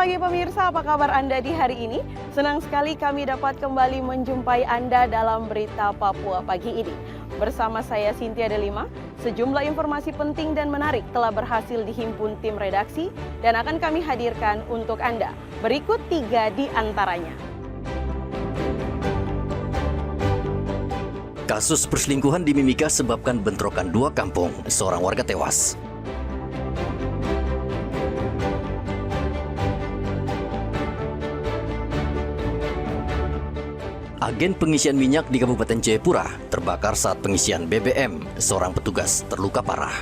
pagi pemirsa, apa kabar Anda di hari ini? Senang sekali kami dapat kembali menjumpai Anda dalam Berita Papua pagi ini. Bersama saya Cynthia Delima, sejumlah informasi penting dan menarik telah berhasil dihimpun tim redaksi dan akan kami hadirkan untuk Anda. Berikut 3 di antaranya. Kasus perselingkuhan di Mimika sebabkan bentrokan 2 kampung, seorang warga tewas. Agen pengisian minyak di Kabupaten Jayapura terbakar saat pengisian BBM. Seorang petugas terluka parah.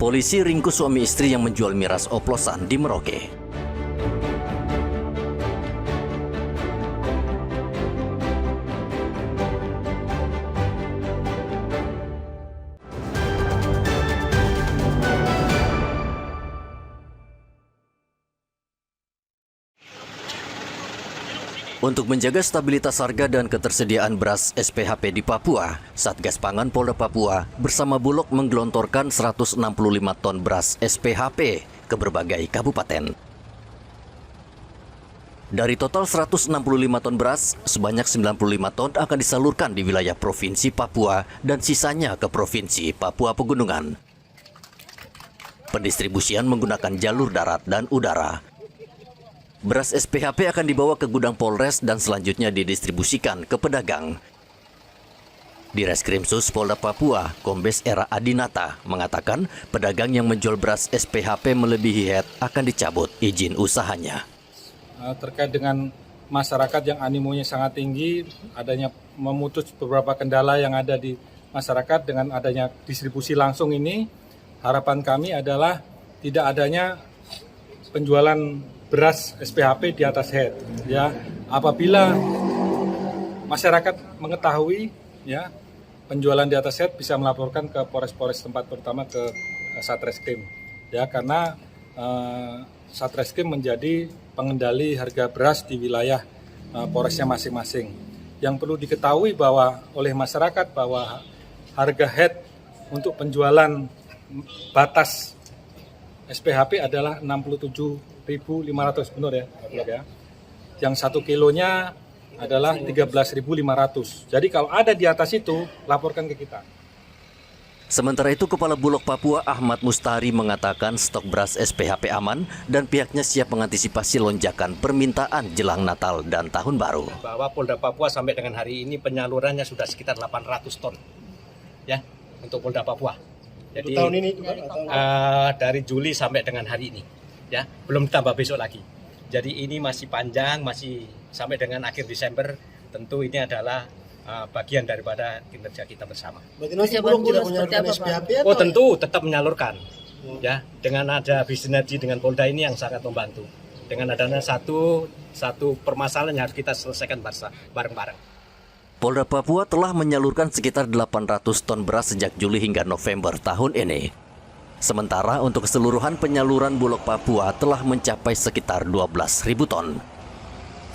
Polisi ringkus suami istri yang menjual miras oplosan di Merauke. Untuk menjaga stabilitas harga dan ketersediaan beras SPHP di Papua, Satgas Pangan Polda Papua bersama Bulog menggelontorkan 165 ton beras SPHP ke berbagai kabupaten. Dari total 165 ton beras, sebanyak 95 ton akan disalurkan di wilayah Provinsi Papua dan sisanya ke Provinsi Papua Pegunungan. Pendistribusian menggunakan jalur darat dan udara. Beras SPHP akan dibawa ke gudang Polres dan selanjutnya didistribusikan ke pedagang. Di Reskrimsus Polda Papua, Kombes Era Adinata mengatakan pedagang yang menjual beras SPHP melebihi head akan dicabut izin usahanya. Terkait dengan masyarakat yang animonya sangat tinggi, adanya memutus beberapa kendala yang ada di masyarakat dengan adanya distribusi langsung ini, harapan kami adalah tidak adanya penjualan beras SPHP di atas head. Ya, apabila masyarakat mengetahui ya penjualan di atas head bisa melaporkan ke Polres tempat, terutama ke Satreskrim. Ya, karena Satreskrim menjadi pengendali harga beras di wilayah Polresnya masing-masing. Yang perlu diketahui bahwa oleh masyarakat bahwa harga head untuk penjualan batas SPHP adalah 67.500 benar ya. Yang 1 kilonya adalah 13.500. Jadi kalau ada di atas itu, laporkan ke kita. Sementara itu, Kepala Bulog Papua Ahmad Mustari mengatakan stok beras SPHP aman dan pihaknya siap mengantisipasi lonjakan permintaan jelang Natal dan Tahun Baru. Bahwa Polda Papua sampai dengan hari ini penyalurannya sudah sekitar 800 ton ya untuk Polda Papua. Jadi tahun ini dari Juli sampai dengan hari ini. Ya, belum ditambah besok lagi. Jadi ini masih panjang, masih sampai dengan akhir Desember. Tentu ini adalah bagian daripada kinerja kita bersama. Berarti Bulog tidak menyalurkan SPHP atau? Oh tentu tetap menyalurkan. Ya, dengan ada sinergi dengan Polda ini yang sangat membantu. Dengan adanya satu permasalahan yang harus kita selesaikan bareng-bareng. Polda Papua telah menyalurkan sekitar 800 ton beras sejak Juli hingga November tahun ini. Sementara untuk keseluruhan penyaluran Bulog Papua telah mencapai sekitar 12.000 ton.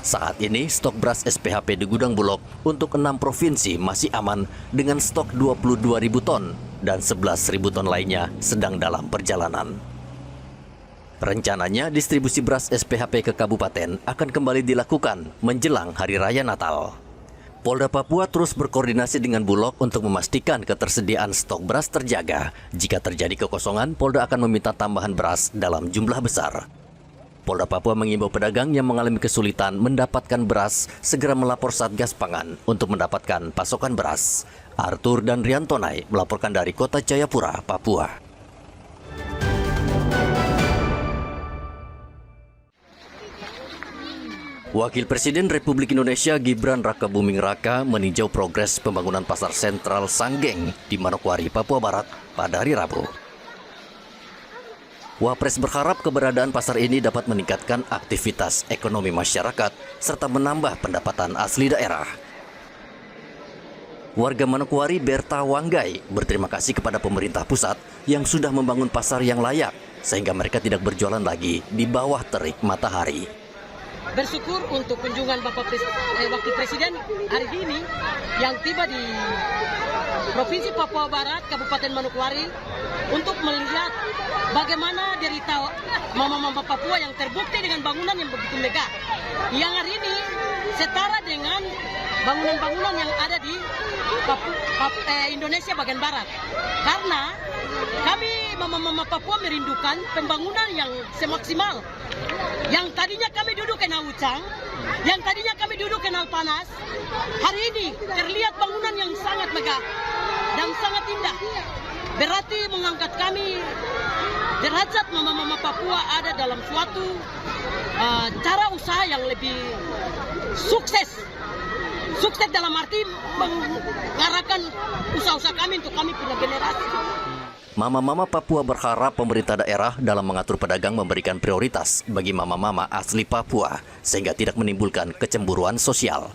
Saat ini stok beras SPHP di gudang Bulog untuk 6 provinsi masih aman dengan stok 22.000 ton dan 11.000 ton lainnya sedang dalam perjalanan. Rencananya distribusi beras SPHP ke kabupaten akan kembali dilakukan menjelang Hari Raya Natal. Polda Papua terus berkoordinasi dengan Bulog untuk memastikan ketersediaan stok beras terjaga. Jika terjadi kekosongan, Polda akan meminta tambahan beras dalam jumlah besar. Polda Papua mengimbau pedagang yang mengalami kesulitan mendapatkan beras segera melapor Satgas Pangan untuk mendapatkan pasokan beras. Arthur dan Riantonai melaporkan dari Kota Jayapura, Papua. Wakil Presiden Republik Indonesia Gibran Rakabuming Raka meninjau progres pembangunan Pasar Sentral Sanggeng di Manokwari, Papua Barat pada hari Rabu. Wapres berharap keberadaan pasar ini dapat meningkatkan aktivitas ekonomi masyarakat serta menambah pendapatan asli daerah. Warga Manokwari Berta Wanggai berterima kasih kepada pemerintah pusat yang sudah membangun pasar yang layak sehingga mereka tidak berjualan lagi di bawah terik matahari. bersyukur untuk kunjungan Wakil Presiden hari ini yang tiba di Provinsi Papua Barat, Kabupaten Manokwari, untuk melihat bagaimana derita mama-mama Papua yang terbukti dengan bangunan yang begitu megah. Yang hari ini setara dengan bangunan-bangunan yang ada di Indonesia bagian Barat. Karena kami mama-mama Papua merindukan pembangunan yang semaksimal. Yang tadinya kami duduk kenal Ucang, yang tadinya kami duduk kenal panas, hari ini terlihat bangunan yang sangat megah dan sangat indah. Berarti mengangkat kami derajat mama-mama Papua ada dalam suatu cara usaha yang lebih sukses. Sukses dalam arti mengarahkan usaha-usaha kami untuk kami punya generasi. Mama-mama Papua berharap pemerintah daerah dalam mengatur pedagang memberikan prioritas bagi mama-mama asli Papua sehingga tidak menimbulkan kecemburuan sosial.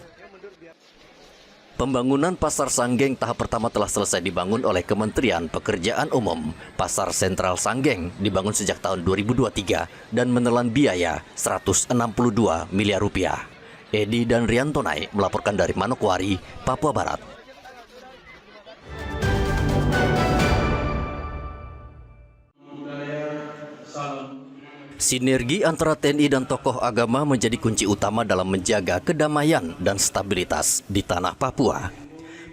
Pembangunan Pasar Sanggeng tahap pertama telah selesai dibangun oleh Kementerian Pekerjaan Umum. Pasar Sentral Sanggeng dibangun sejak tahun 2023 dan menelan biaya 162 miliar rupiah. Edi dan Riantonai melaporkan dari Manokwari, Papua Barat. Sinergi antara TNI dan tokoh agama menjadi kunci utama dalam menjaga kedamaian dan stabilitas di tanah Papua.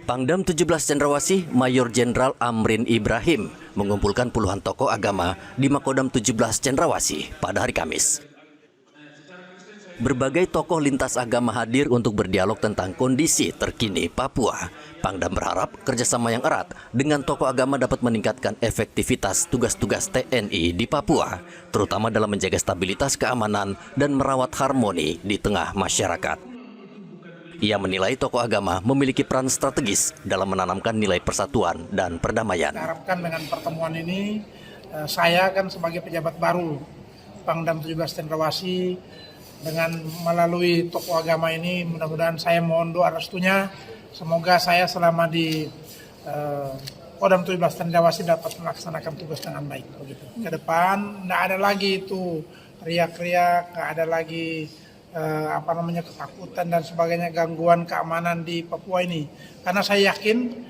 Pangdam 17 Cendrawasih Mayor Jenderal Amrin Ibrahim mengumpulkan puluhan tokoh agama di Makodam 17 Cendrawasih pada hari Kamis. Berbagai tokoh lintas agama hadir untuk berdialog tentang kondisi terkini Papua. Pangdam berharap kerjasama yang erat dengan tokoh agama dapat meningkatkan efektivitas tugas-tugas TNI di Papua, terutama dalam menjaga stabilitas keamanan dan merawat harmoni di tengah masyarakat. Ia menilai tokoh agama memiliki peran strategis dalam menanamkan nilai persatuan dan perdamaian. Kita harapkan dengan pertemuan ini, saya kan sebagai pejabat baru Pangdam 17 Cendrawasih, dengan melalui tokoh agama ini mudah-mudahan saya mohon doa restunya, semoga saya selama di Kodam 17 Cendrawasih dapat melaksanakan tugas dengan baik. Begitu. Ke depan tidak ada lagi itu riak-riak, tidak ada lagi ketakutan dan sebagainya, gangguan keamanan di Papua ini. Karena saya yakin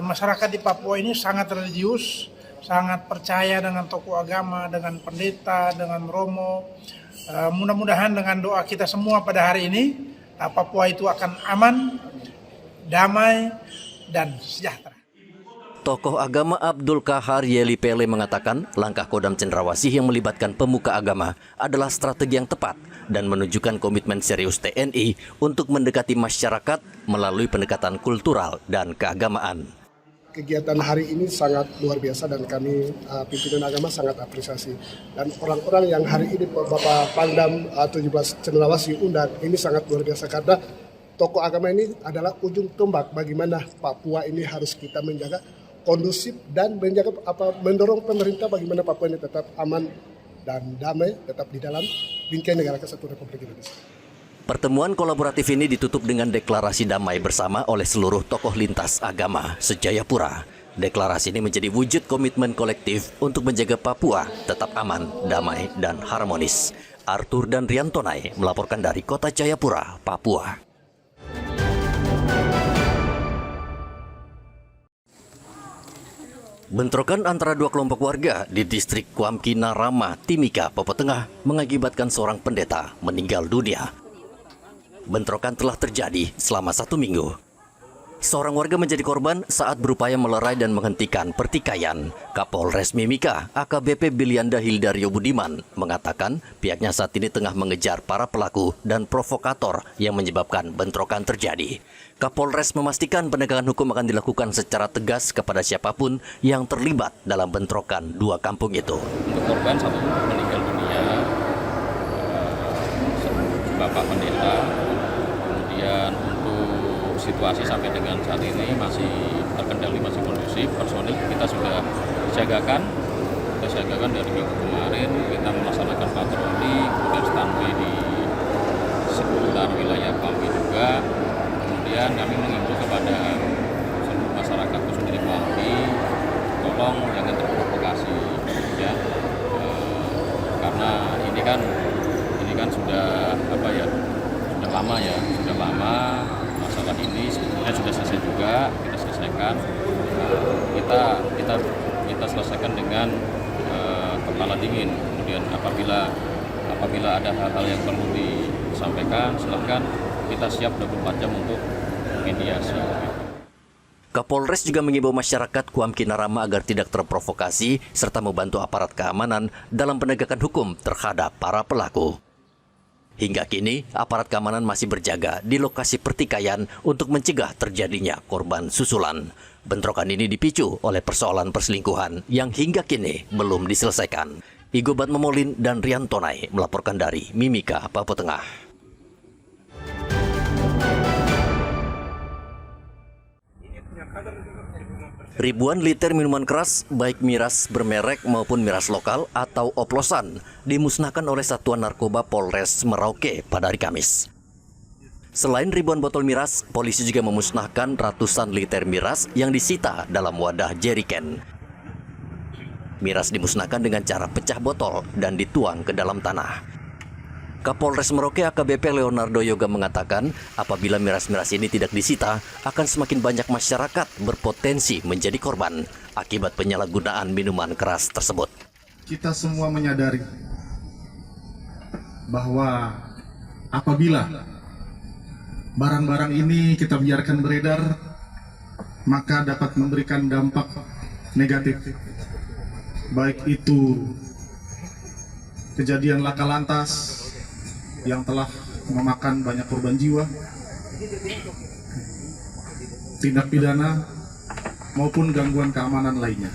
masyarakat di Papua ini sangat religius, sangat percaya dengan tokoh agama, dengan pendeta, dengan romo. Mudah-mudahan dengan doa kita semua pada hari ini, Papua itu akan aman, damai, dan sejahtera. Tokoh agama Abdul Kahar Yeli Pele mengatakan langkah Kodam Cendrawasih yang melibatkan pemuka agama adalah strategi yang tepat dan menunjukkan komitmen serius TNI untuk mendekati masyarakat melalui pendekatan kultural dan keagamaan. Kegiatan hari ini sangat luar biasa dan kami pimpinan agama sangat apresiasi. Dan orang-orang yang hari ini Bapak Pangdam 17 Cendrawasih undang ini sangat luar biasa karena tokoh agama ini adalah ujung tombak bagaimana Papua ini harus kita menjaga kondusif dan menjaga mendorong pemerintah bagaimana Papua ini tetap aman dan damai, tetap di dalam bingkai negara kesatuan Republik Indonesia. Pertemuan kolaboratif ini ditutup dengan deklarasi damai bersama oleh seluruh tokoh lintas agama se-Jayapura. Deklarasi ini menjadi wujud komitmen kolektif untuk menjaga Papua tetap aman, damai, dan harmonis. Arthur dan Riantonai melaporkan dari Kota Jayapura, Papua. Bentrokan antara dua kelompok warga di distrik Kuamkina Rama, Timika, Papua Tengah mengakibatkan seorang pendeta meninggal dunia. Bentrokan telah terjadi selama 1 minggu. Seorang warga menjadi korban saat berupaya melerai dan menghentikan pertikaian. Kapolres Mimika, AKBP Bilianda Hildario Budiman, mengatakan pihaknya saat ini tengah mengejar para pelaku dan provokator yang menyebabkan bentrokan terjadi. Kapolres memastikan penegakan hukum akan dilakukan secara tegas kepada siapapun yang terlibat dalam bentrokan dua kampung itu. Untuk korban satu meninggal dunia, Bapak Pendeta. Kemudian untuk situasi sampai dengan saat ini masih terkendali, masih kondusif. Personil kita sudah disiagakan dari minggu kemarin. Kita melaksanakan patroli, kemudian standby di seputar wilayah Pampi juga. Kemudian kami mengimbau kepada seluruh masyarakat khususnya di Pampi, tolong jangan terprovokasi, ya, karena ini kan kan sudah sudah lama masalah ini sebetulnya sudah selesai juga, kita selesaikan. Kita selesaikan dengan kepala dingin. Kemudian apabila ada hal-hal yang perlu disampaikan, silahkan, kita siap 24 jam untuk mediasi. Kapolres juga mengimbau masyarakat Kuam Kinarama agar tidak terprovokasi serta membantu aparat keamanan dalam penegakan hukum terhadap para pelaku. Hingga kini, aparat keamanan masih berjaga di lokasi pertikaian untuk mencegah terjadinya korban susulan. Bentrokan ini dipicu oleh persoalan perselingkuhan yang hingga kini belum diselesaikan. Igo Batmamolin dan Rian Tonai melaporkan dari Mimika, Papua Tengah. Ribuan liter minuman keras, baik miras bermerek maupun miras lokal atau oplosan, dimusnahkan oleh Satuan Narkoba Polres Merauke pada hari Kamis. Selain ribuan botol miras, polisi juga memusnahkan ratusan liter miras yang disita dalam wadah jeriken. Miras dimusnahkan dengan cara pecah botol dan dituang ke dalam tanah. Kapolres Merauke AKBP Leonardo Yoga mengatakan apabila miras-miras ini tidak disita, akan semakin banyak masyarakat berpotensi menjadi korban akibat penyalahgunaan minuman keras tersebut. Kita semua menyadari bahwa apabila barang-barang ini kita biarkan beredar, maka dapat memberikan dampak negatif. Baik itu kejadian laka lantas yang telah memakan banyak korban jiwa, tindak pidana, maupun gangguan keamanan lainnya.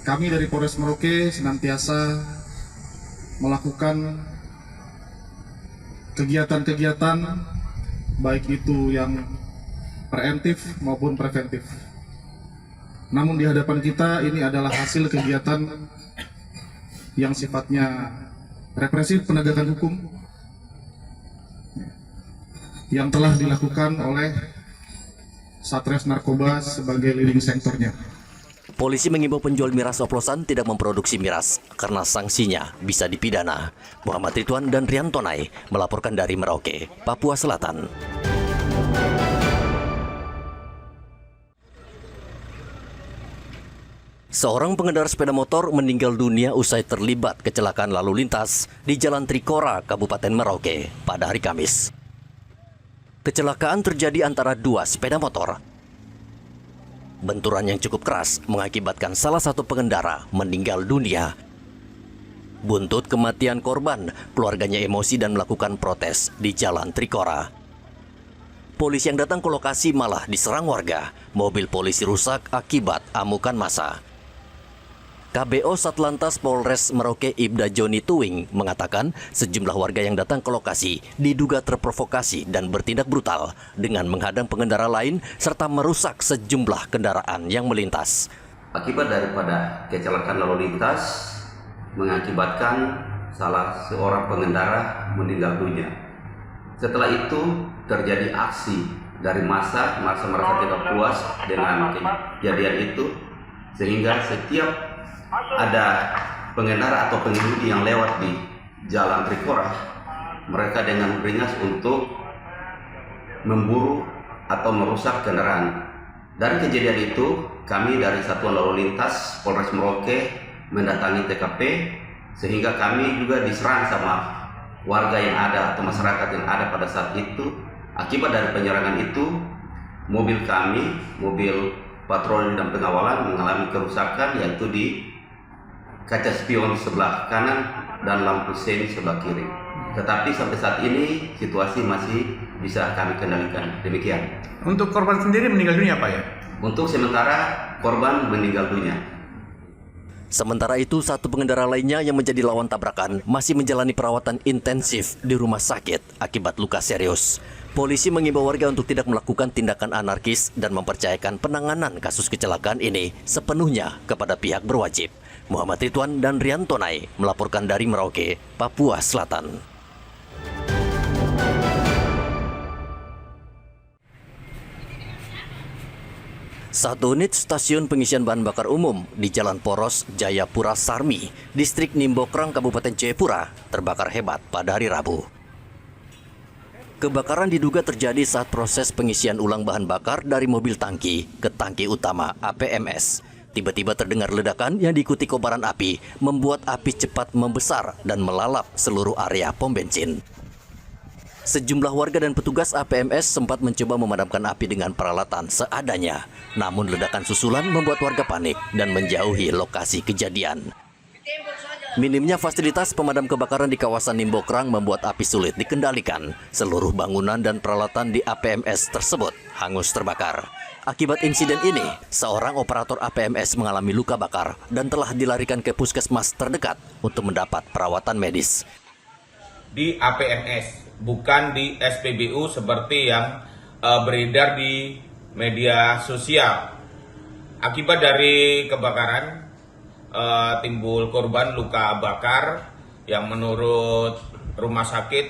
Kami dari Polres Merauke senantiasa melakukan kegiatan-kegiatan, baik itu yang preemptif maupun preventif. Namun di hadapan kita ini adalah hasil kegiatan yang sifatnya represif penegakan hukum yang telah dilakukan oleh Satres Narkoba sebagai leading sektornya. Polisi mengimbau penjual miras oplosan tidak memproduksi miras karena sanksinya bisa dipidana. Muhammad Ridwan dan Rian Tonai melaporkan dari Merauke, Papua Selatan. Seorang pengendara sepeda motor meninggal dunia usai terlibat kecelakaan lalu lintas di Jalan Trikora, Kabupaten Merauke pada hari Kamis. Kecelakaan terjadi antara dua sepeda motor. Benturan yang cukup keras mengakibatkan salah satu pengendara meninggal dunia. Buntut kematian korban, keluarganya emosi dan melakukan protes di Jalan Trikora. Polisi yang datang ke lokasi malah diserang warga. Mobil polisi rusak akibat amukan massa. KBO Satlantas Polres Merauke Ibda Joni Tuwing mengatakan sejumlah warga yang datang ke lokasi diduga terprovokasi dan bertindak brutal dengan menghadang pengendara lain serta merusak sejumlah kendaraan yang melintas. Akibat daripada kecelakaan lalu lintas mengakibatkan salah seorang pengendara meninggal dunia. Setelah itu terjadi aksi dari massa merasa tidak puas dengan kejadian itu, sehingga setiap ada pengendara atau pengemudi yang lewat di Jalan Trikora, mereka dengan beringas untuk memburu atau merusak kendaraan. Dari kejadian itu, kami dari Satuan Lalu Lintas Polres Merauke mendatangi TKP, sehingga kami juga diserang sama warga yang ada atau masyarakat yang ada pada saat itu. Akibat dari penyerangan itu, mobil kami, mobil patroli dan pengawalan mengalami kerusakan, yaitu di kaca spion sebelah kanan dan lampu sein sebelah kiri. Tetapi sampai saat ini situasi masih bisa kami kendalikan. Demikian. Untuk korban sendiri meninggal dunia Pak ya? Untuk sementara korban meninggal dunia. Sementara itu, satu pengendara lainnya yang menjadi lawan tabrakan masih menjalani perawatan intensif di rumah sakit akibat luka serius. Polisi mengimbau warga untuk tidak melakukan tindakan anarkis dan mempercayakan penanganan kasus kecelakaan ini sepenuhnya kepada pihak berwajib. Muhammad Ridwan dan Rian Tonai melaporkan dari Merauke, Papua Selatan. Satu unit stasiun pengisian bahan bakar umum di Jalan Poros, Jayapura Sarmi, Distrik Nimbokrang, Kabupaten Jayapura, terbakar hebat pada hari Rabu. Kebakaran diduga terjadi saat proses pengisian ulang bahan bakar dari mobil tangki ke tangki utama APMS. Tiba-tiba terdengar ledakan yang diikuti kobaran api, membuat api cepat membesar dan melalap seluruh area pom bensin. Sejumlah warga dan petugas APMS sempat mencoba memadamkan api dengan peralatan seadanya. Namun ledakan susulan membuat warga panik dan menjauhi lokasi kejadian. Minimnya fasilitas pemadam kebakaran di kawasan Nimbokrang membuat api sulit dikendalikan. Seluruh bangunan dan peralatan di APMS tersebut hangus terbakar. Akibat insiden ini, seorang operator APMS mengalami luka bakar dan telah dilarikan ke puskesmas terdekat untuk mendapat perawatan medis. Di APMS, bukan di SPBU seperti yang beredar di media sosial. Akibat dari kebakaran, timbul korban luka bakar yang menurut rumah sakit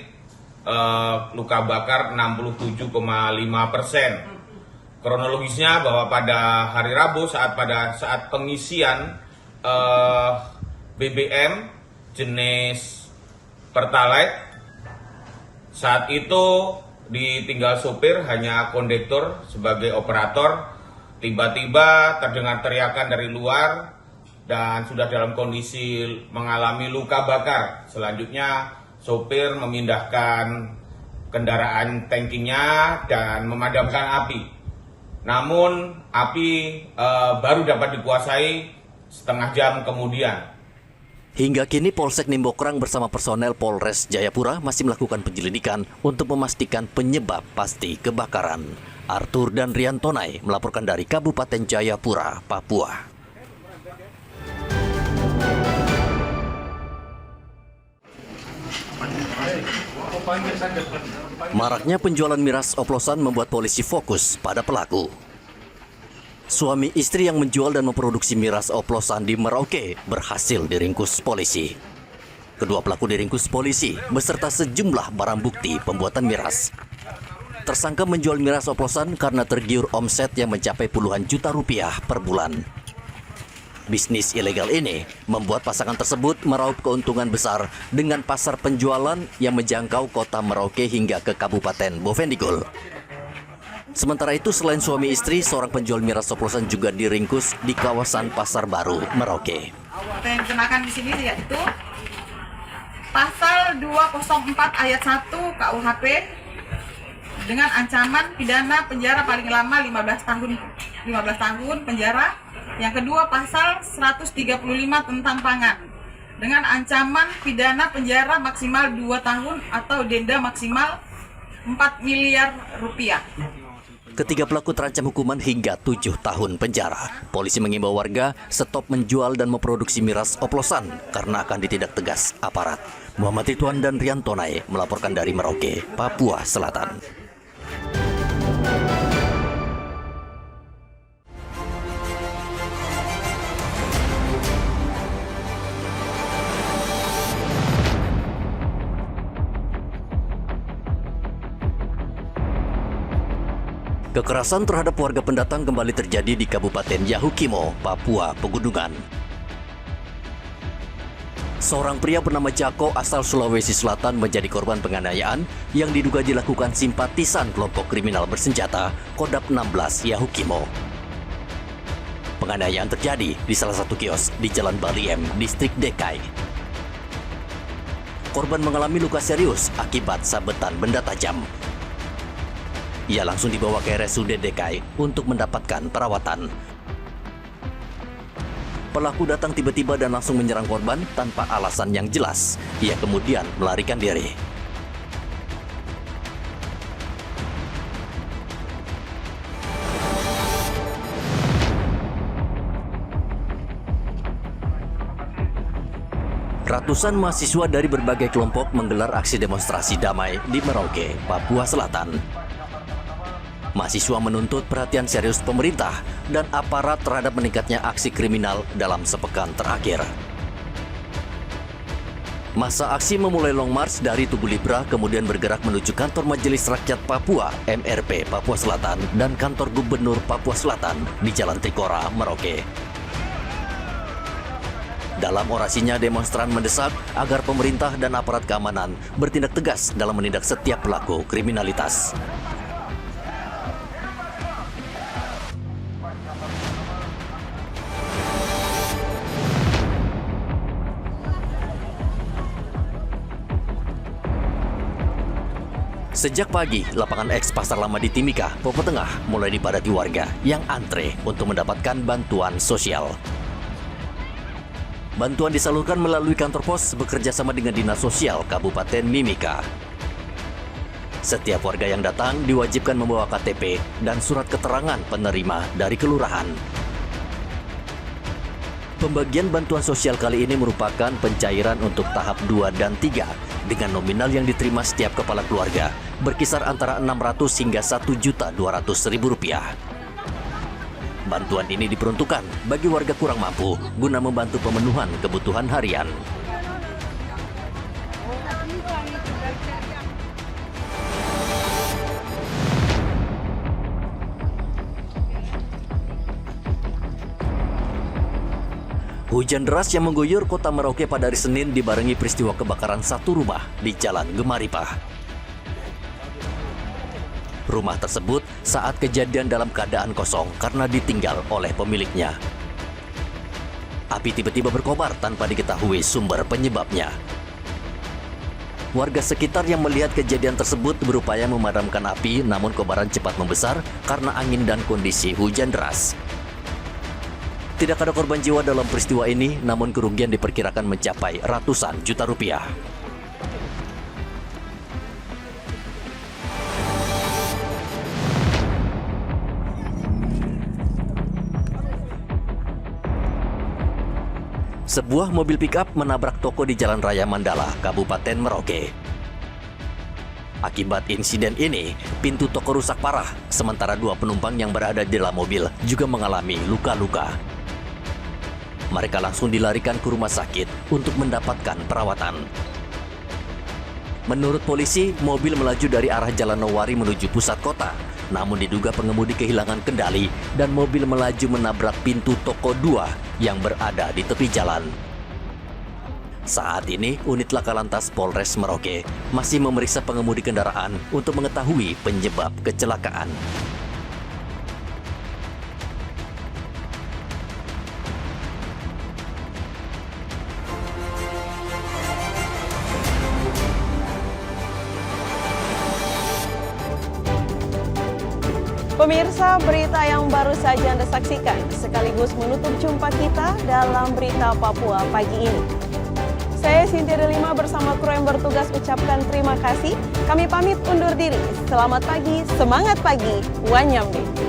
luka bakar 67,5%. Kronologisnya bahwa pada hari Rabu saat pengisian BBM jenis Pertalite, saat itu ditinggal sopir, hanya kondektur sebagai operator. Tiba-tiba terdengar teriakan dari luar dan sudah dalam kondisi mengalami luka bakar. Selanjutnya sopir memindahkan kendaraan tankinya dan memadamkan api. Namun api baru dapat dikuasai setengah jam kemudian. Hingga kini Polsek Nimbokrang bersama personel Polres Jayapura masih melakukan penyelidikan untuk memastikan penyebab pasti kebakaran. Arthur dan Rian Tonai melaporkan dari Kabupaten Jayapura, Papua. Maraknya penjualan miras oplosan membuat polisi fokus pada pelaku. Suami istri yang menjual dan memproduksi miras oplosan di Merauke berhasil diringkus polisi. Kedua pelaku diringkus polisi beserta sejumlah barang bukti pembuatan miras. Tersangka menjual miras oplosan karena tergiur omset yang mencapai puluhan juta rupiah per bulan. Bisnis ilegal ini membuat pasangan tersebut meraup keuntungan besar dengan pasar penjualan yang menjangkau kota Merauke hingga ke Kabupaten Bovendigul. Sementara itu, selain suami istri, seorang penjual miras oplosan juga diringkus di kawasan Pasar Baru, Merauke. Yang dikenakan di sini yaitu pasal 204 ayat 1 KUHP dengan ancaman pidana penjara paling lama 15 tahun penjara. Yang kedua pasal 135 tentang pangan dengan ancaman pidana penjara maksimal 2 tahun atau denda maksimal 4 miliar rupiah. Ketiga pelaku terancam hukuman hingga 7 tahun penjara. Polisi mengimbau warga stop menjual dan memproduksi miras oplosan karena akan ditindak tegas aparat. Muhammad Ridwan dan Rian Tonai melaporkan dari Merauke, Papua Selatan. Kekerasan terhadap warga pendatang kembali terjadi di Kabupaten Yahukimo, Papua Pegunungan. Seorang pria bernama Jako asal Sulawesi Selatan menjadi korban penganiayaan yang diduga dilakukan simpatisan kelompok kriminal bersenjata Kodap 16 Yahukimo. Penganiayaan terjadi di salah satu kios di Jalan Baliem, Distrik Dekai. Korban mengalami luka serius akibat sabetan benda tajam. Ia langsung dibawa ke RSUD Dekai untuk mendapatkan perawatan. Pelaku datang tiba-tiba dan langsung menyerang korban tanpa alasan yang jelas. Ia kemudian melarikan diri. Ratusan mahasiswa dari berbagai kelompok menggelar aksi demonstrasi damai di Merauke, Papua Selatan. Mahasiswa menuntut perhatian serius pemerintah dan aparat terhadap meningkatnya aksi kriminal dalam sepekan terakhir. Masa aksi memulai long march dari Tugu Libra, kemudian bergerak menuju kantor Majelis Rakyat Papua (MRP) Papua Selatan dan kantor Gubernur Papua Selatan di Jalan Trikora, Merauke. Dalam orasinya, demonstran mendesak agar pemerintah dan aparat keamanan bertindak tegas dalam menindak setiap pelaku kriminalitas. Sejak pagi, lapangan eks Pasar Lama di Timika, Papua Tengah mulai dipadati warga yang antre untuk mendapatkan bantuan sosial. Bantuan disalurkan melalui kantor pos bekerja sama dengan Dinas Sosial Kabupaten Mimika. Setiap warga yang datang diwajibkan membawa KTP dan surat keterangan penerima dari kelurahan. Pembagian bantuan sosial kali ini merupakan pencairan untuk tahap 2 dan 3 dengan nominal yang diterima setiap kepala keluarga berkisar antara Rp600 hingga Rp1.200.000. Bantuan ini diperuntukkan bagi warga kurang mampu guna membantu pemenuhan kebutuhan harian. Hujan deras yang mengguyur kota Merauke pada hari Senin dibarengi peristiwa kebakaran satu rumah di Jalan Gemaripah. Rumah tersebut saat kejadian dalam keadaan kosong karena ditinggal oleh pemiliknya. Api tiba-tiba berkobar tanpa diketahui sumber penyebabnya. Warga sekitar yang melihat kejadian tersebut berupaya memadamkan api, namun kobaran cepat membesar karena angin dan kondisi hujan deras. Tidak ada korban jiwa dalam peristiwa ini, namun kerugian diperkirakan mencapai ratusan juta rupiah. Sebuah mobil pick-up menabrak toko di Jalan Raya Mandala, Kabupaten Merauke. Akibat insiden ini, pintu toko rusak parah, sementara 2 penumpang yang berada di dalam mobil juga mengalami luka-luka. Mereka langsung dilarikan ke rumah sakit untuk mendapatkan perawatan. Menurut polisi, mobil melaju dari arah Jalan Nowari menuju pusat kota. Namun diduga pengemudi kehilangan kendali dan mobil melaju menabrak pintu toko 2 yang berada di tepi jalan. Saat ini, unit Laka Lantas Polres Merauke masih memeriksa pengemudi kendaraan untuk mengetahui penyebab kecelakaan. Pemirsa, berita yang baru saja Anda saksikan sekaligus menutup jumpa kita dalam Berita Papua pagi ini. Saya Cynthia Delima bersama kru yang bertugas ucapkan terima kasih. Kami pamit undur diri. Selamat pagi, semangat pagi, Wanyamde.